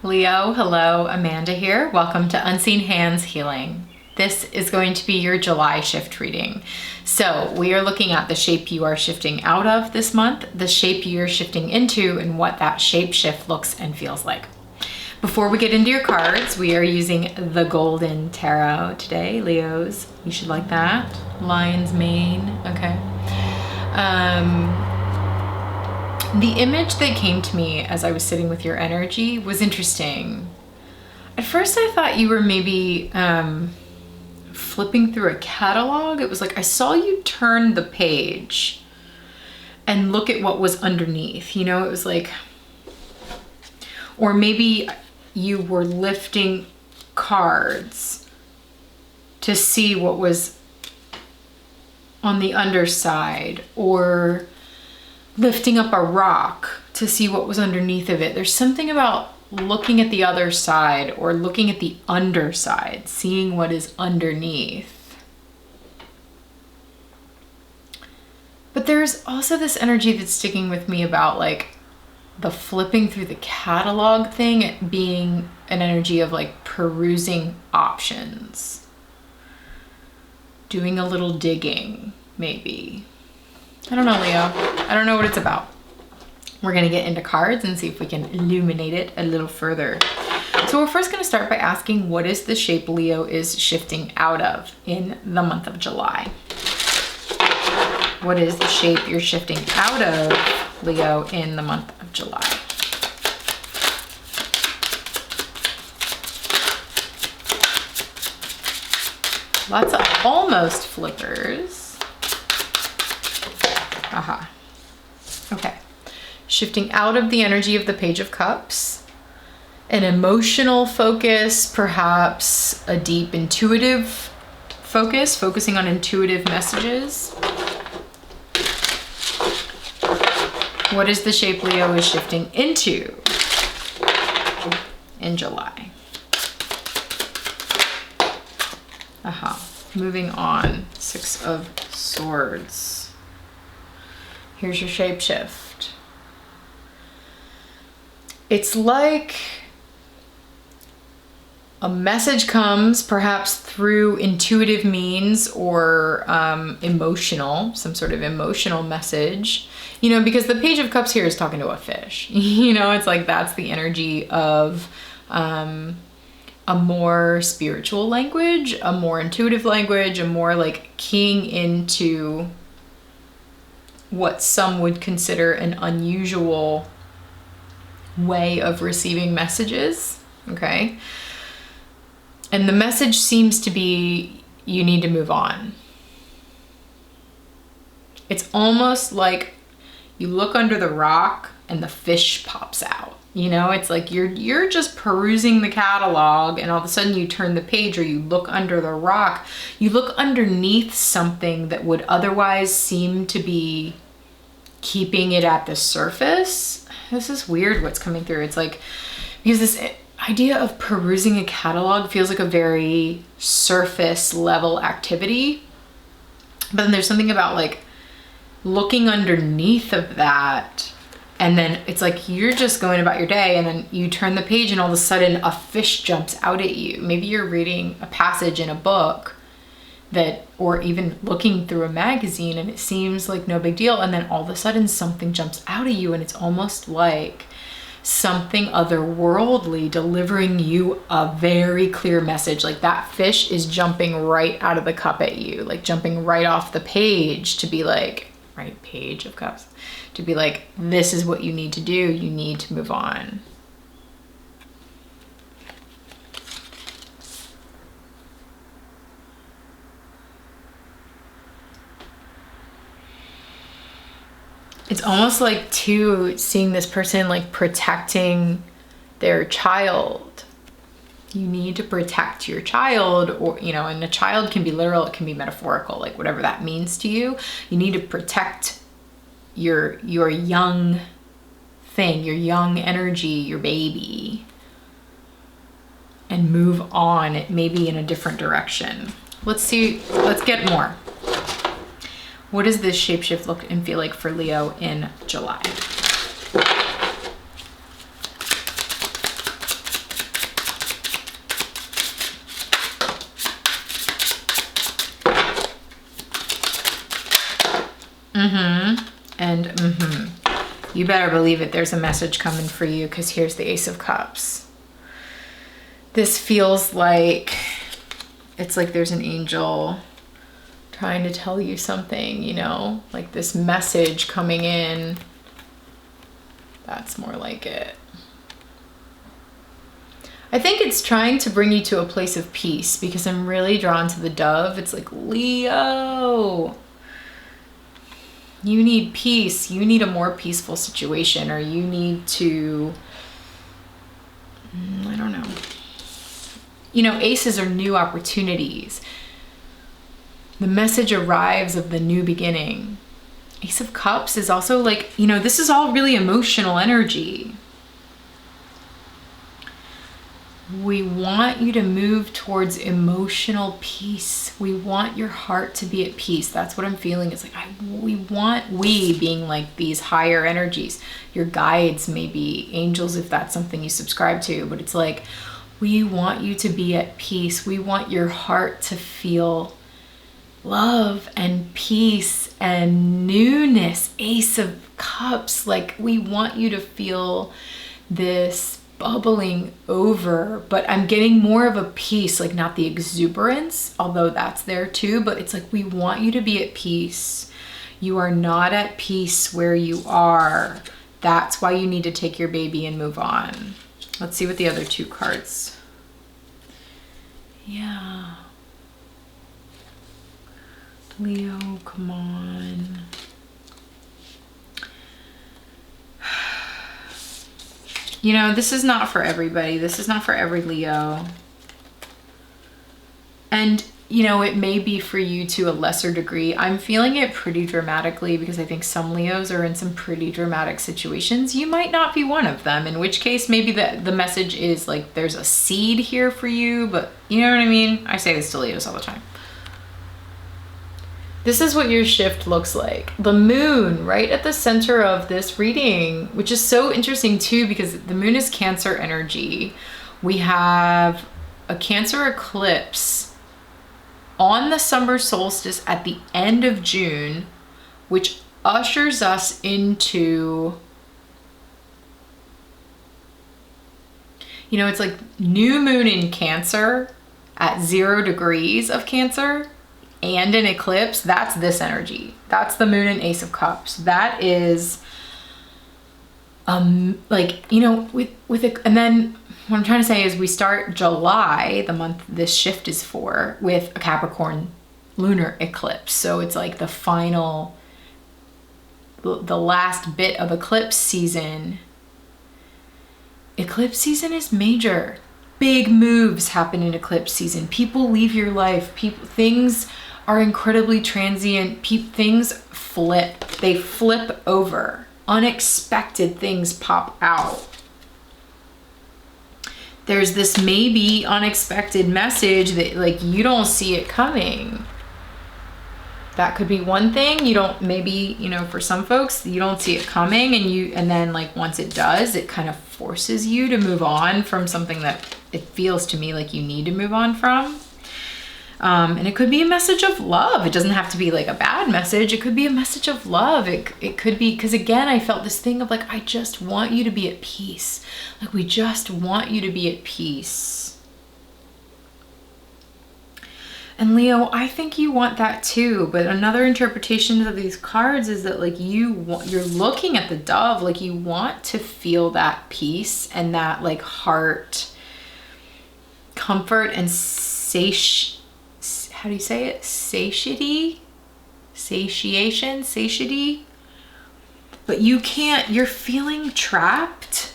Leo, hello, Amanda here. Welcome to Unseen Hands Healing. This is going to be your July shift reading. So we are looking at the shape you are shifting out of this month, the shape you're shifting into, and what that shape shift looks and feels like. Before we get into your cards, we are using the Golden Tarot today. Leos, you should like that. Lion's mane, okay. The image that came to me as I was sitting with your energy was interesting. At first I thought you were maybe flipping through a catalog. It was like I saw you turn the page and look at what was underneath. You know, it was like, or maybe you were lifting cards to see what was on the underside, or lifting up a rock to see what was underneath of it. There's something about looking at the other side or looking at the underside, seeing what is underneath. But there's also this energy that's sticking with me about like the flipping through the catalog thing being an energy of like perusing options, doing a little digging, maybe. I don't know, Leo. I don't know what it's about. We're gonna get into cards and see if we can illuminate it a little further. So we're first gonna start by asking, what is the shape Leo is shifting out of in the month of July? What is the shape you're shifting out of, Leo, in the month of July? Lots of almost flippers. Aha. Okay. Shifting out of the energy of the Page of Cups, an emotional focus, perhaps a deep intuitive focus, focusing on intuitive messages. What is the shape Leo is shifting into in July? Aha. Moving on. 6 of Swords. Here's your shape shift. It's like a message comes perhaps through intuitive means or emotional, some sort of emotional message, you know, because the Page of Cups here is talking to a fish. You know, it's like that's the energy of a more spiritual language, a more intuitive language, a more like keying into what some would consider an unusual way of receiving messages, okay? And the message seems to be, you need to move on. It's almost like you look under the rock and the fish pops out. You know, it's like you're just perusing the catalog and all of a sudden you turn the page, or you look under the rock, you look underneath something that would otherwise seem to be keeping it at the surface. This is weird what's coming through. It's like, because this idea of perusing a catalog feels like a very surface level activity. But then there's something about like looking underneath of that, and then it's like you're just going about your day and then you turn the page and all of a sudden a fish jumps out at you. Maybe you're reading a passage in a book that, or even looking through a magazine, and it seems like no big deal, and then all of a sudden something jumps out at you and it's almost like something otherworldly delivering you a very clear message. Like that fish is jumping right out of the cup at you, like jumping right off the page to be like, right, Page of Cups, to be like, this is what you need to do. You need to move on. It's almost like too, seeing this person like protecting their child. You need to protect your child, or, you know, and a child can be literal, it can be metaphorical, like whatever that means to you. You need to protect your young thing, your young energy, your baby, and move on, maybe in a different direction. Let's see, let's get more. What does this shapeshift look and feel like for Leo in July? And you better believe it, there's a message coming for you, because here's the Ace of Cups. This feels like, it's like there's an angel trying to tell you something, you know, like this message coming in. That's more like it. I think it's trying to bring you to a place of peace, because I'm really drawn to the dove. It's like, Leo, you need peace. You need a more peaceful situation, or you need to, I don't know. You know, aces are new opportunities. The message arrives of the new beginning. Ace of Cups is also like, you know, this is all really emotional energy. We want you to move towards emotional peace. We want your heart to be at peace. That's what I'm feeling. It's like, we being like these higher energies, your guides, maybe angels, if that's something you subscribe to, but it's like, we want you to be at peace. We want your heart to feel love and peace and newness. Ace of Cups, like we want you to feel this bubbling over, but I'm getting more of a peace, like not the exuberance, although that's there too, but it's like we want you to be at peace. You are not at peace where you are. That's why you need to take your baby and move on. Let's see what the other two cards. Yeah. Leo, come on. You know, this is not for everybody. This is not for every Leo. And, you know, it may be for you to a lesser degree. I'm feeling it pretty dramatically because I think some Leos are in some pretty dramatic situations. You might not be one of them, in which case maybe the message is like there's a seed here for you, but you know what I mean? I say this to Leos all the time. This is what your shift looks like. The moon right at the center of this reading, which is so interesting too, because the moon is Cancer energy. We have a Cancer eclipse on the summer solstice at the end of June, which ushers us into, you know, it's like new moon in Cancer at 0 degrees of Cancer. And an eclipse, that's this energy. That's the moon and Ace of Cups. That is, like, you know, with it, and then what I'm trying to say is we start July, the month this shift is for, with a Capricorn lunar eclipse. So it's like the final, the last bit of eclipse season. Eclipse season is major. Big moves happen in eclipse season. People leave your life. Things are incredibly transient. Things flip. They flip over. Unexpected things pop out. There's this maybe unexpected message that like you don't see it coming. That could be one thing. You don't, maybe, you know, for some folks, you don't see it coming, and then like once it does, it kind of forces you to move on from something that it feels to me like you need to move on from. And it could be a message of love. It doesn't have to be like a bad message. It could be a message of love. It could be, because again, I felt this thing of like, I just want you to be at peace. Like we just want you to be at peace. And Leo, I think you want that too. But another interpretation of these cards is that like you're looking at the dove, like you want to feel that peace and that like heart comfort and how do you say it? Satiety? Satiation? Satiety? But you can't, you're feeling trapped.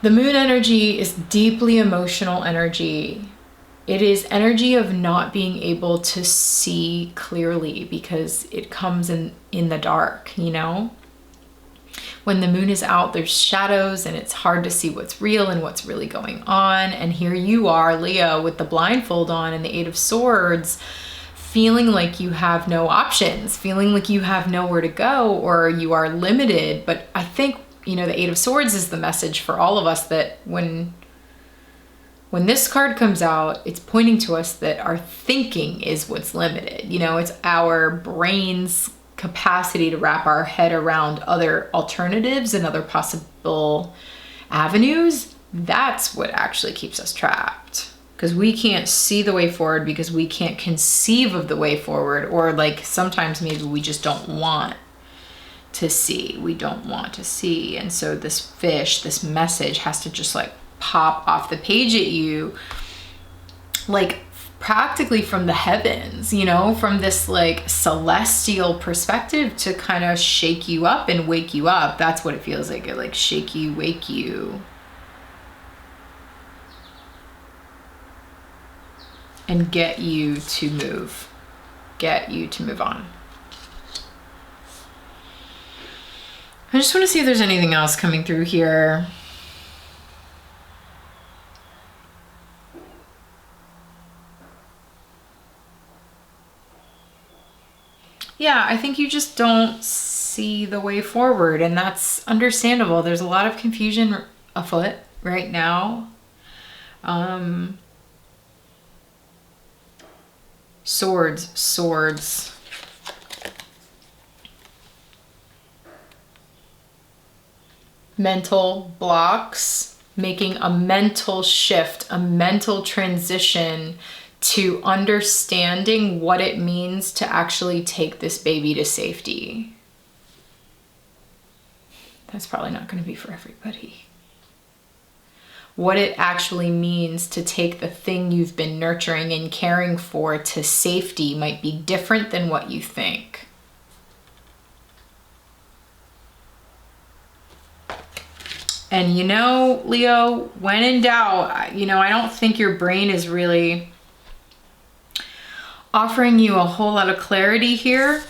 The moon energy is deeply emotional energy. It is energy of not being able to see clearly because it comes in the dark, you know? When the moon is out, there's shadows and it's hard to see what's real and what's really going on. And here you are, Leo, with the blindfold on and the 8 of Swords, feeling like you have no options, feeling like you have nowhere to go or you are limited. But I think, you know, the 8 of Swords is the message for all of us that when when this card comes out, it's pointing to us that our thinking is what's limited. You know, it's our brain's capacity to wrap our head around other alternatives and other possible avenues. That's what actually keeps us trapped, because we can't see the way forward because we can't conceive of the way forward, or like sometimes maybe we just don't want to see. We don't want to see. And so this fish, this message has to just like pop off the page at you, like practically from the heavens, you know, from this like celestial perspective, to kind of shake you up and wake you up. That's what it feels like. It like shake you, wake you, and get you to move, get you to move on. I just want to see if there's anything else coming through here. Yeah, I think you just don't see the way forward, and that's understandable. There's a lot of confusion afoot right now. Swords. Mental blocks, making a mental shift, a mental transition to understanding what it means to actually take this baby to safety. That's probably not going to be for everybody. What it actually means to take the thing you've been nurturing and caring for to safety might be different than what you think. And you know, Leo, when in doubt, you know, I don't think your brain is really offering you a whole lot of clarity here.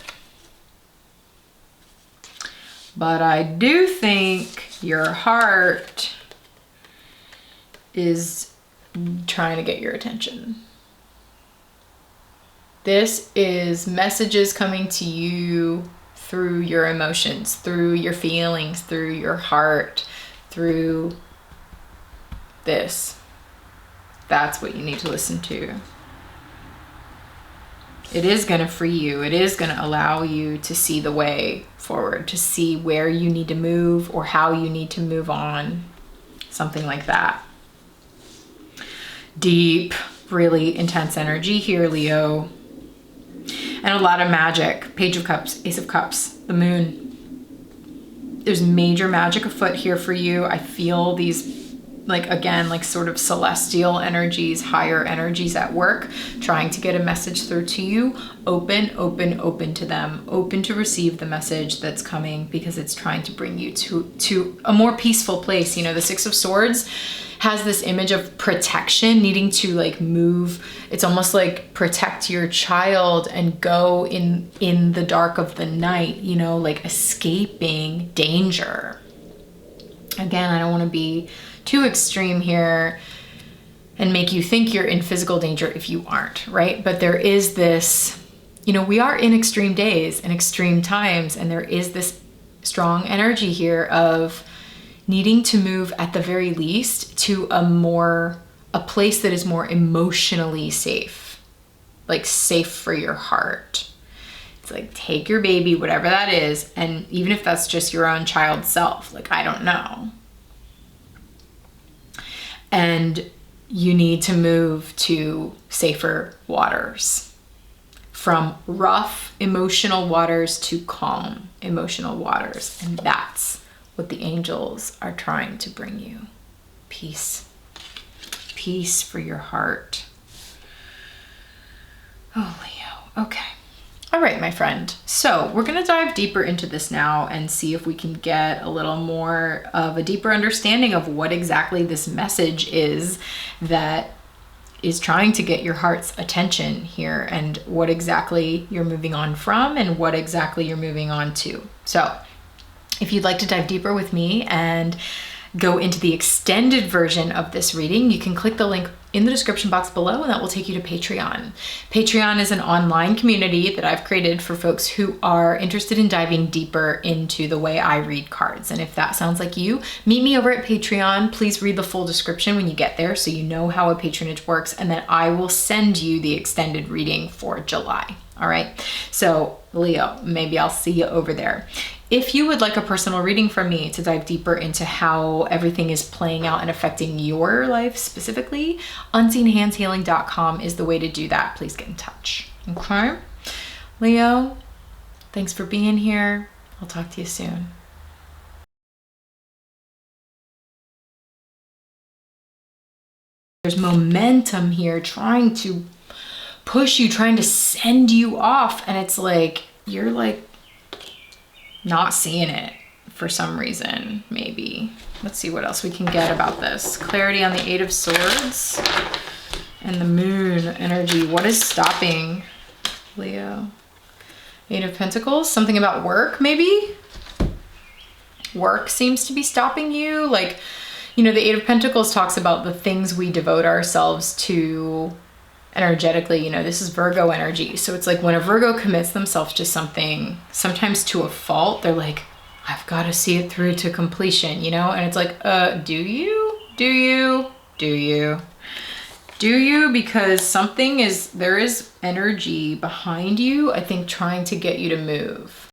But I do think your heart is trying to get your attention. This is messages coming to you through your emotions, through your feelings, through your heart, through this. That's what you need to listen to. It is going to free you. It is going to allow you to see the way forward, to see where you need to move or how you need to move on. Something like that. Deep, really intense energy here, Leo. And a lot of magic. Page of Cups, Ace of Cups, the moon. There's major magic afoot here for you. I feel these, like, again, like sort of celestial energies, higher energies at work, trying to get a message through to you. Open to them. Open to receive the message that's coming, because it's trying to bring you to a more peaceful place. You know, the Six of Swords has this image of protection, needing to like move. It's almost like protect your child and go in the dark of the night, you know, like escaping danger. Again, I don't want to be too extreme here and make you think you're in physical danger if you aren't, right? But there is this, you know, we are in extreme days and extreme times, and there is this strong energy here of needing to move at the very least to a place that is more emotionally safe, like safe for your heart. It's like, take your baby, whatever that is, and even if that's just your own child self, like, I don't know. And you need to move to safer waters, from rough emotional waters to calm emotional waters. And that's what the angels are trying to bring you. Peace. Peace for your heart. Oh, Leo. Okay. All right, my friend. So we're going to dive deeper into this now and see if we can get a little more of a deeper understanding of what exactly this message is that is trying to get your heart's attention here, and what exactly you're moving on from and what exactly you're moving on to. So if you'd like to dive deeper with me and go into the extended version of this reading, you can click the link in the description box below, and that will take you to Patreon. Patreon is an online community that I've created for folks who are interested in diving deeper into the way I read cards. And if that sounds like you, meet me over at Patreon. Please read the full description when you get there so you know how a patronage works, and then I will send you the extended reading for July. All right, so Leo, maybe I'll see you over there. If you would like a personal reading from me to dive deeper into how everything is playing out and affecting your life specifically, unseenhandshealing.com is the way to do that. Please get in touch. Okay, Leo, thanks for being here. I'll talk to you soon. There's momentum here trying to push you, trying to send you off, and it's like you're like not seeing it for some reason. Maybe let's see what else we can get about this. Clarity on the Eight of Swords and the Moon energy. What is stopping Leo? Eight of Pentacles. Something about work, maybe. Work seems to be stopping you. Like, you know, the Eight of Pentacles talks about the things we devote ourselves to energetically. You know, this is Virgo energy. So it's like when a Virgo commits themselves to something, sometimes to a fault, they're like, I've got to see it through to completion, you know? And it's like, do you? Do you? Do you? Do you? Because there is energy behind you, I think, trying to get you to move.